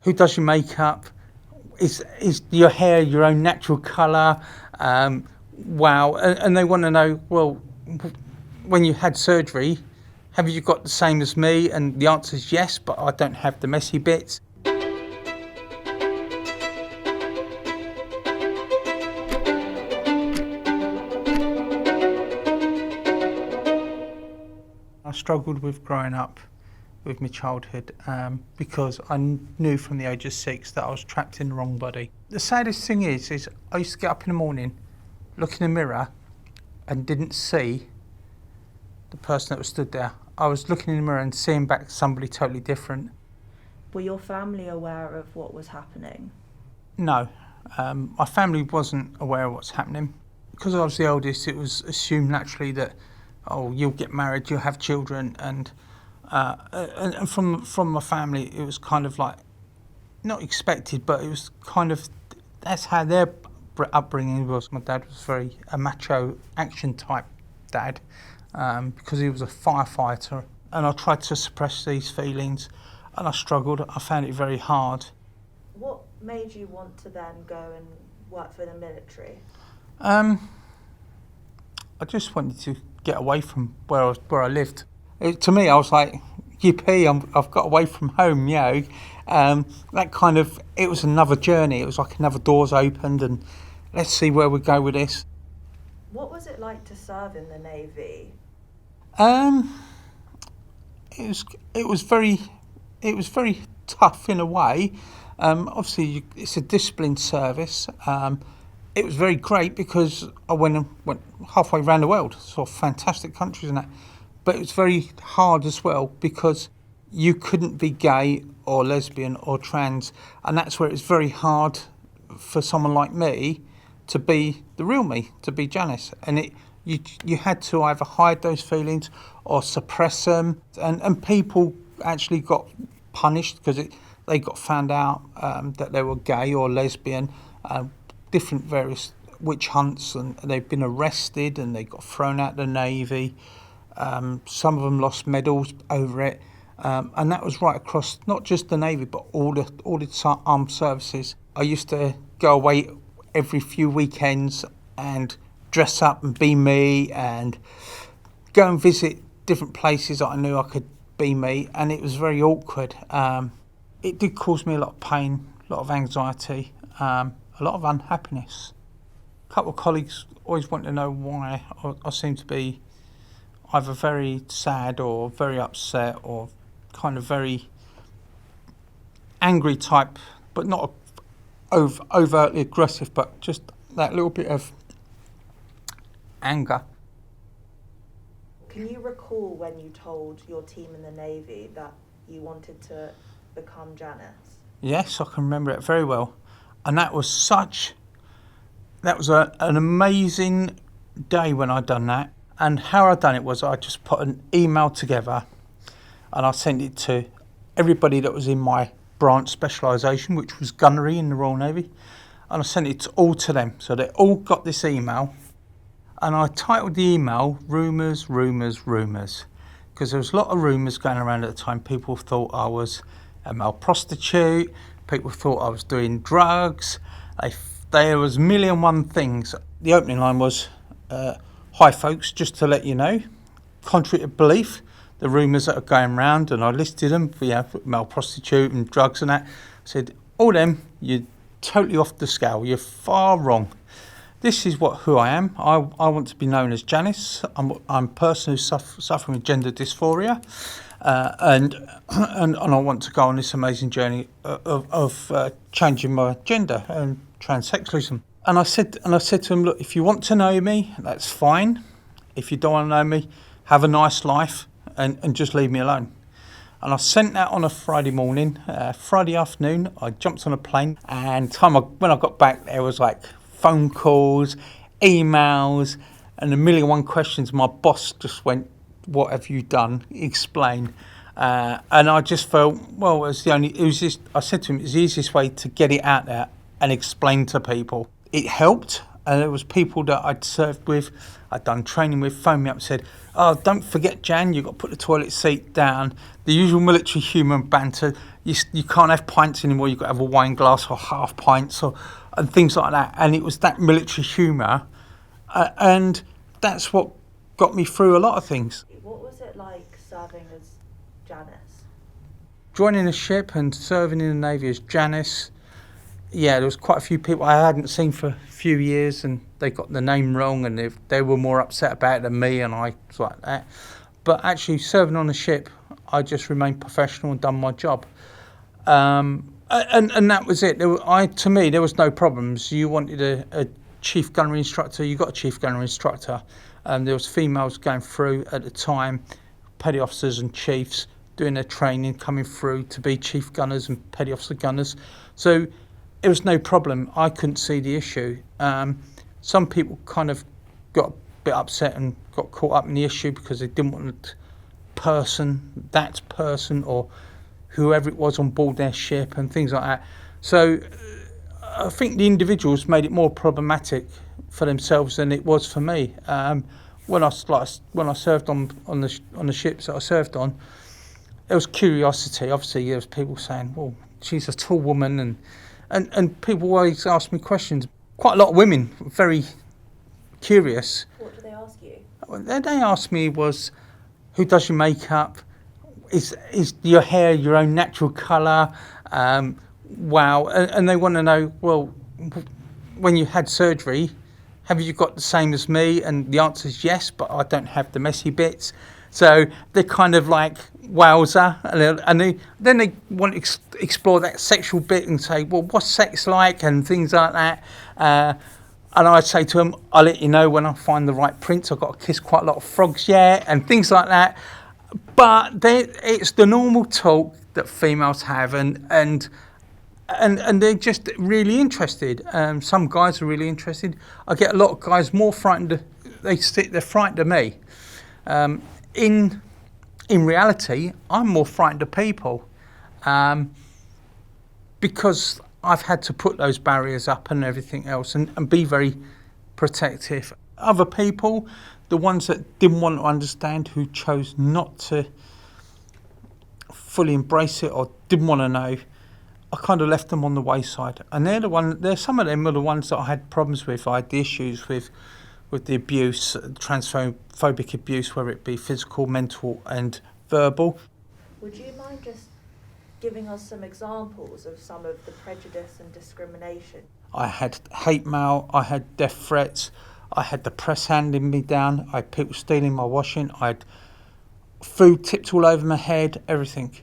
Who does your makeup? Is your hair your own natural colour? Wow. And they want to know, well, when you had surgery, have you got the same as me? And the answer is yes, but I don't have the messy bits. I struggled with growing up with my childhood because I knew from the age of 6 that I was trapped in the wrong body. The saddest thing is I used to get up in the morning, look in the mirror and didn't see the person that was stood there. I was looking in the mirror and seeing back somebody totally different. Were your family aware of what was happening? No, my family wasn't aware of what's happening. Because I was the eldest, it was assumed naturally that, oh, you'll get married, you'll have children, and from my family, it was kind of like, not expected, but it was kind of, that's how their upbringing was. My dad was very a macho action type dad, because he was a firefighter, and I tried to suppress these feelings, and I struggled. I found it very hard. What made you want to then go and work for the military? I just wanted to get away from where I lived. To me, I was like, yippee, I've got away from home, you know. That kind of, it was another journey. It was like another door's opened, and let's see where we go with this. What was it like to serve in the Navy? It was very tough in a way. Obviously, it's a disciplined service. It was very great because I went halfway around the world, saw fantastic countries and that. But it was very hard as well because you couldn't be gay or lesbian or trans, and that's where it was very hard for someone like me to be the real me, to be Janice. And you had to either hide those feelings or suppress them, and people actually got punished because they got found out that they were gay or lesbian. Different various witch hunts, and they've been arrested and they got thrown out of the Navy. Some of them lost medals over it, and that was right across not just the Navy but all the armed services. I used to go away every few weekends and dress up and be me and go and visit different places that I knew I could be me, and it was very awkward. It did cause me a lot of pain, a lot of anxiety, a lot of unhappiness. A couple of colleagues always want to know why I seem to be either very sad or very upset or kind of very angry type, but not overtly aggressive, but just that little bit of anger. Can you recall when you told your team in the Navy that you wanted to become Janice? Yes, I can remember it very well. And that was an amazing day when I done that. And how I done it was I just put an email together and I sent it to everybody that was in my branch specialisation, which was gunnery in the Royal Navy. And I sent it all to them. So they all got this email. And I titled the email Rumours, Rumours, Rumours. Because there was a lot of rumours going around at the time. People thought I was a male prostitute. People thought I was doing drugs. There was a million and one things. The opening line was, hi folks, just to let you know, contrary to belief, the rumours that are going round, and I listed them, male prostitute and drugs and that. I said, all them, you're totally off the scale. You're far wrong. This is who I am. I want to be known as Janice. I'm a person who's suffering with gender dysphoria. And I want to go on this amazing journey of changing my gender and transsexualism. And I said to him, look, if you want to know me, that's fine. If you don't want to know me, have a nice life and just leave me alone. And I sent that on a Friday morning. Friday afternoon, I jumped on a plane, and when I got back, there was like phone calls, emails, and a million and one questions. My boss just went, what have you done? Explain. And I just felt, well, I said to him, it's the easiest way to get it out there and explain to people. It helped, and there was people that I'd served with, I'd done training with, phoned me up and said, oh, don't forget, Jan, you've got to put the toilet seat down. The usual military humour and banter. you can't have pints anymore. You've got to have a wine glass or half pints and things like that. And it was that military humour, and that's what got me through a lot of things. What was it like serving as Janice? Joining a ship and serving in the Navy as Janice, yeah, there was quite a few people I hadn't seen for a few years, and they got the name wrong, and they were more upset about it than me, and I was like that. But actually, serving on a ship, I just remained professional and done my job. And that was it. To me, there was no problems. You wanted a chief gunnery instructor, you got a chief gunnery instructor. There was females going through at the time, petty officers and chiefs doing their training, coming through to be chief gunners and petty officer gunners. So it was no problem. I couldn't see the issue. Some people kind of got a bit upset and got caught up in the issue because they didn't want that person or whoever it was on board their ship and things like that. So I think the individuals made it more problematic for themselves than it was for me. When I served on the ships that I served on, there was curiosity. Obviously, there was people saying, "Well, she's a tall woman," and people always ask me questions. Quite a lot of women were very curious. What did they ask you? What they asked me was, "Who does your makeup? Is your hair your own natural colour?" Wow, and they want to know, well, when you had surgery, have you got the same as me? And the answer is yes, but I don't have the messy bits. So they're kind of like, wowzer. And then they want to explore that sexual bit and say, well, what's sex like? And things like that. And I'd say to them, I'll let you know when I find the right prince. I've got to kiss quite a lot of frogs yet, and things like that. But it's the normal talk that females have, and they're just really interested. Some guys are really interested. I get a lot of guys more frightened. They're frightened of me. In reality, I'm more frightened of people, because I've had to put those barriers up and everything else, and be very protective. Other people, the ones that didn't want to understand, who chose not to fully embrace it or didn't want to know, I kind of left them on the wayside. And some of them are the ones that I had problems with. I had the issues with the abuse, transphobic abuse, whether it be physical, mental and verbal. Would you mind just giving us some examples of some of the prejudice and discrimination? I had hate mail, I had death threats, I had the press handing me down, I had people stealing my washing, I had food tipped all over my head, everything.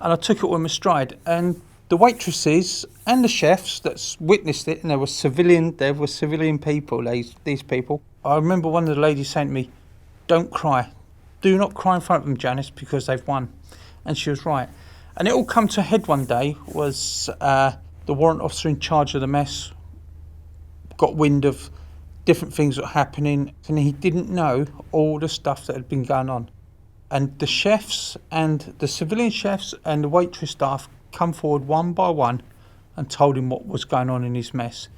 And I took it all in my stride. And the waitresses and the chefs that witnessed it, and there were civilian people, these people. I remember one of the ladies saying to me, "Don't cry. Do not cry in front of them, Janice, because they've won." And she was right. And it all come to a head one day was the warrant officer in charge of the mess got wind of different things that were happening, and he didn't know all the stuff that had been going on. And the chefs and the civilian chefs and the waitress staff come forward one by one and told him what was going on in his mess.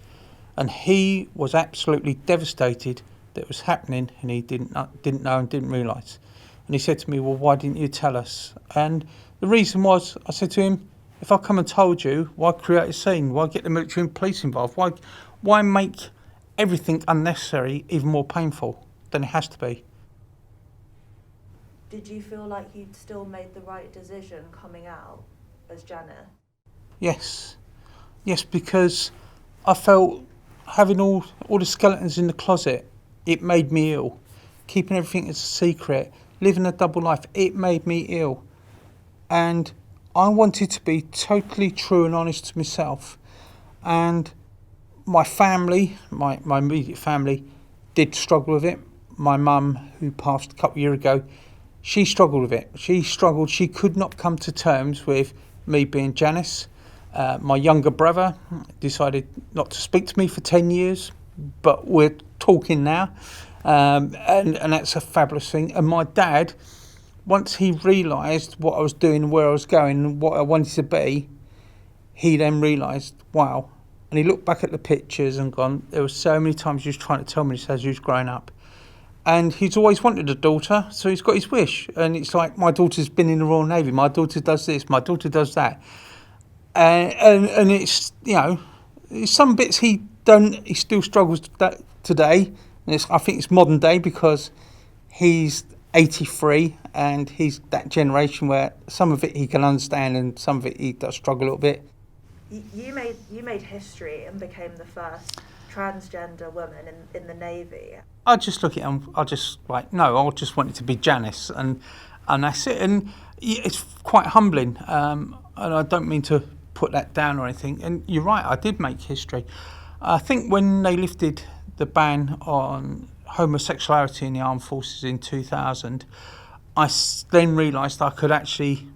And he was absolutely devastated that it was happening, and he didn't know and didn't realise. And he said to me, "Well, why didn't you tell us?" And the reason was, I said to him, if I come and told you, why create a scene? Why get the military and police involved? Why make everything unnecessary even more painful than it has to be? Did you feel like you'd still made the right decision coming out as Janice? Yes, because I felt having all the skeletons in the closet, it made me ill. Keeping everything as a secret, living a double life, it made me ill. And I wanted to be totally true and honest to myself. And my family, my immediate family, did struggle with it. My mum, who passed a couple of years ago, she struggled with it. She could not come to terms with me being Janice. My younger brother decided not to speak to me for 10 years, but we're talking now. And that's a fabulous thing. And my dad, once he realised what I was doing, where I was going, and what I wanted to be, he then realised, wow. And he looked back at the pictures and gone, there were so many times he was trying to tell me this as he was growing up. And he's always wanted a daughter, so he's got his wish. And it's like, my daughter's been in the Royal Navy, my daughter does this, my daughter does that. And it's, it's some bits he still struggles today. And I think it's modern day because he's 83 and he's that generation where some of it he can understand and some of it he does struggle a little bit. You made history and became the first transgender woman in the Navy. I just look at him, I just want it to be Janice and that's it. And it's quite humbling, and I don't mean to put that down or anything. And you're right, I did make history. I think when they lifted the ban on homosexuality in the armed forces in 2000, I then realised I could actually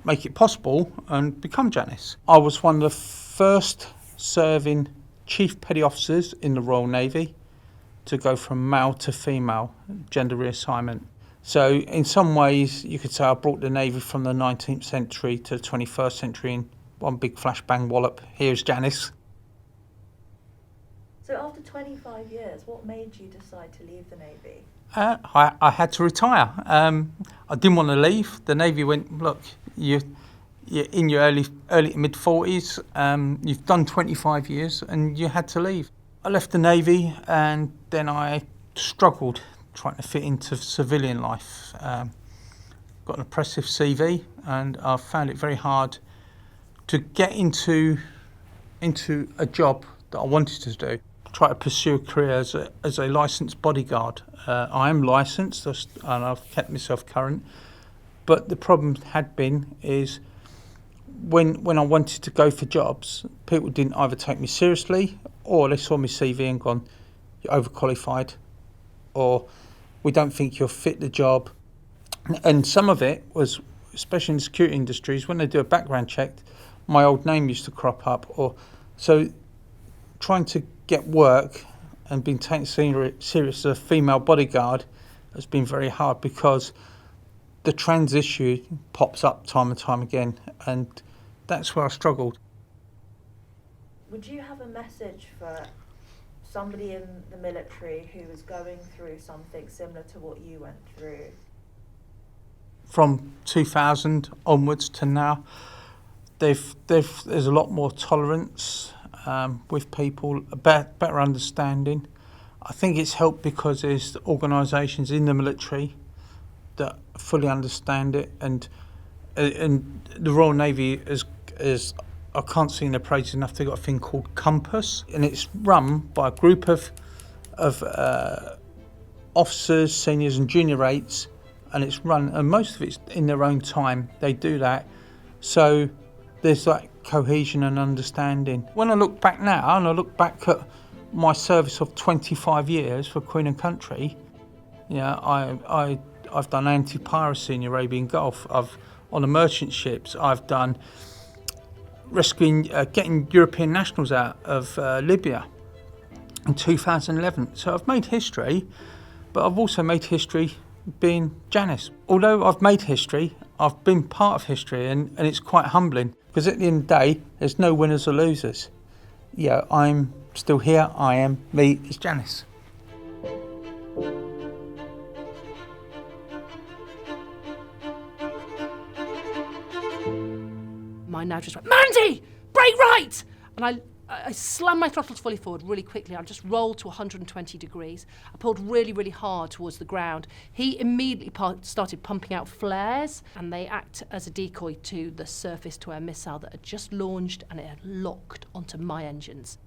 make it possible and become Janice. I was one of the first serving chief petty officers in the Royal Navy to go from male to female gender reassignment. So in some ways you could say I brought the Navy from the 19th century to the 21st century in one big flashbang wallop. Here's Janice. So after 25 years, what made you decide to leave the Navy? I had to retire. I didn't want to leave. The Navy went, look, you're in your early to mid 40s. You've done 25 years, and you had to leave. I left the Navy, and then I struggled trying to fit into civilian life. Got an oppressive CV, and I found it very hard to get into a job that I wanted to do. Try to pursue a career as a licensed bodyguard. I am licensed and I've kept myself current, but the problem had been is when I wanted to go for jobs, people didn't either take me seriously or they saw my CV and gone, you're overqualified, or we don't think you'll fit the job. And some of it was, especially in the security industries, when they do a background check, my old name used to crop up. So trying to get work and being taken serious as a female bodyguard has been very hard because the trans issue pops up time and time again, and that's where I struggled. Would you have a message for somebody in the military who is going through something similar to what you went through? From 2000 onwards to now, there's a lot more tolerance with people, a better understanding. I think it's helped because there's organisations in the military that fully understand it, and the Royal Navy is I can't sing their praises enough. They've got a thing called Compass, and it's run by a group of officers, seniors, and junior rates, and it's run, and most of it's in their own time. They do that, so there's like cohesion and understanding. When I look back now, and I look back at my service of 25 years for Queen and Country, I've done anti-piracy in the Arabian Gulf. On the merchant ships, I've done rescuing, getting European nationals out of Libya in 2011. So I've made history, but I've also made history being Janice. Although I've made history, I've been part of history, and it's quite humbling because at the end of the day, there's no winners or losers. Yeah, I'm still here. I am me. It's Janice. My now just went, Mandy, brake right! And I slammed my throttles fully forward really quickly. I just rolled to 120 degrees. I pulled really, really hard towards the ground. He immediately started pumping out flares, and they act as a decoy to the surface-to-air missile that had just launched, and it had locked onto my engines.